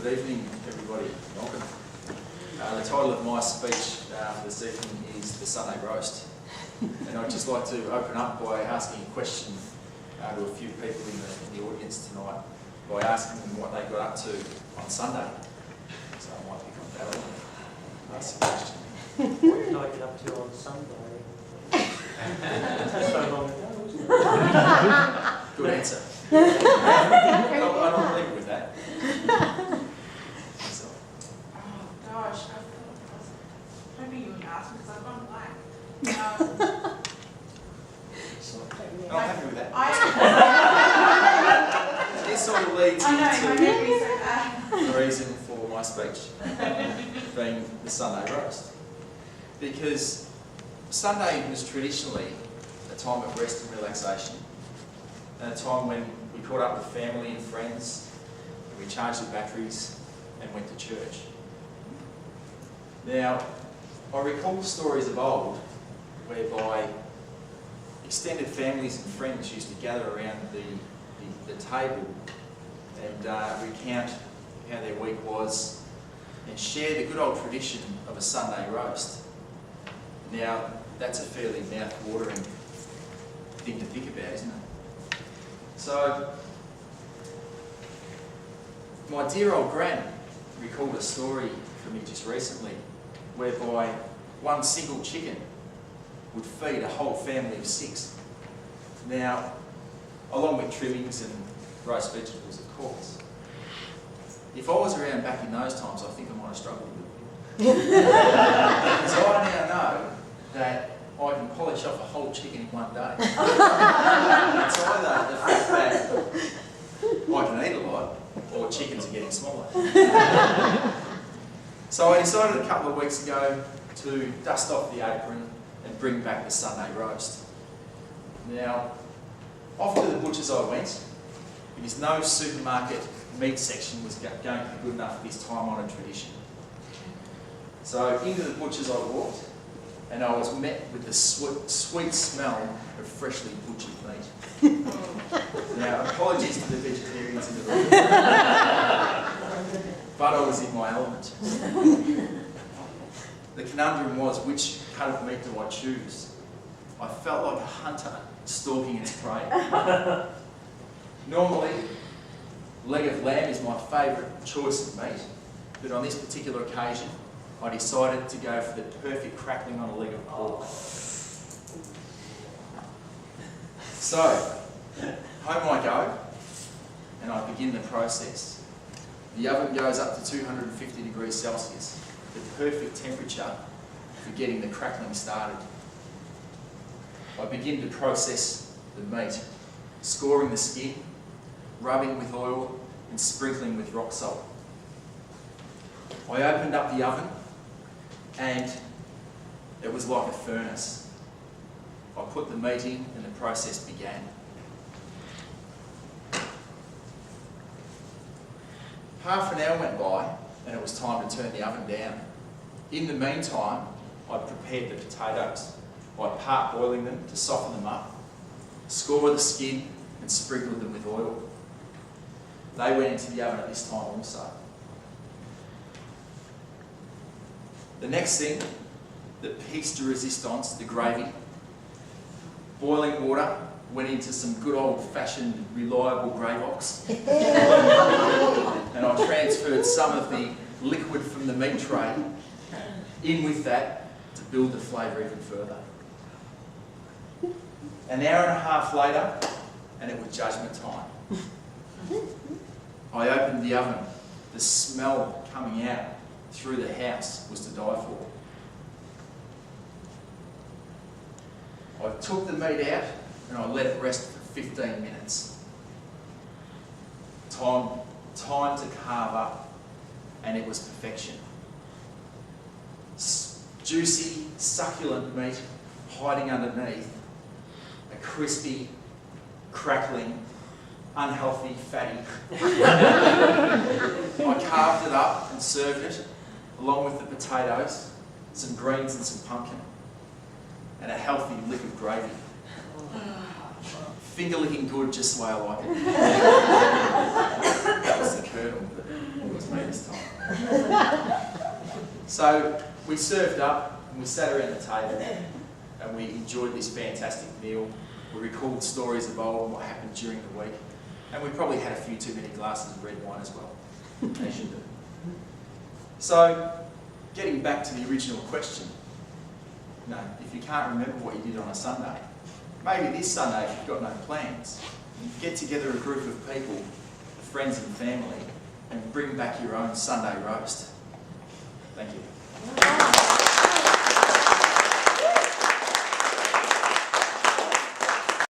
Good evening, everybody. Welcome. The title of my speech this evening is The Sunday Roast. And I'd just like to open up by asking a question to a few people in the audience tonight, by asking them what they got up to on Sunday. So I might pick on that one. Ask a question. What did I get up to on Sunday? That's so long ago, wasn't it? Good answer. I'll leave it with that. So, Oh gosh, I was hoping you would ask because I've gone blank. I'm happy with that. I This sort of leads know, my into memory's so bad. the reason for my speech being the Sunday roast. Because Sunday was traditionally a time of rest and relaxation, and a time when we caught up with family and friends, and we charged the batteries and went to church. Now, I recall stories of old whereby extended families and friends used to gather around the table and recount how their week was and share the good old tradition of a Sunday roast. Now, that's a fairly mouth-watering thing to think about, isn't it? So, my dear old gran recalled a story for me just recently whereby one single chicken would feed a whole family of 6. Now, along with trimmings and roast vegetables, of course. If I was around back in those times, I think I might have struggled a little bit. Because I now know that I can polish off a whole chicken in one day. It's either the fact that I can eat a lot, or chickens are getting smaller. So I decided a couple of weeks ago to dust off the apron and bring back the Sunday roast. Now, off to the butcher's I went, because no supermarket meat section was going to be good enough for this time-honoured tradition. So into the butcher's I walked, and I was met with the sweet smell of freshly butchered meat. Now, apologies to the vegetarians in the room, but I was in my element. The conundrum was, which cut of meat do I choose? I felt like a hunter stalking its prey. Normally, leg of lamb is my favourite choice of meat, but on this particular occasion, I decided to go for the perfect crackling on a leg of pork. So, home I go, and I begin the process. The oven goes up to 250 degrees Celsius, the perfect temperature for getting the crackling started. I begin to process the meat, scoring the skin, rubbing with oil and sprinkling with rock salt. I opened up the oven and it was like a furnace. I put the meat in and the process began. Half an hour went by and it was time to turn the oven down. In the meantime, I prepared the potatoes by parboiling them to soften them up, score the skin and sprinkled them with oil. They went into the oven at this time also. The next thing, the piece de resistance, the gravy. Boiling water went into some good old-fashioned reliable Gravox. And I transferred some of the liquid from the meat tray in with that to build the flavour even further. An hour and a half later, and it was judgment time. I opened the oven. The smell coming out through the house was to die for. I took the meat out and I let it rest for 15 minutes. Time to carve up, and it was perfection. Juicy, succulent meat hiding underneath a crispy, crackling, unhealthy, fatty. I carved it up and served it along with the potatoes, some greens and some pumpkin, and a healthy lick of gravy. Finger licking good, just the way I like it. That was the kernel, but it was was me this time. So we served up and we sat around the table and we enjoyed this fantastic meal. We recalled stories of old and what happened during the week. And we probably had a few too many glasses of red wine as well. As you do. So, getting back to the original question. If you can't remember what you did on a Sunday, maybe this Sunday, if you've got no plans, get together a group of people, friends and family, and bring back your own Sunday roast. Thank you.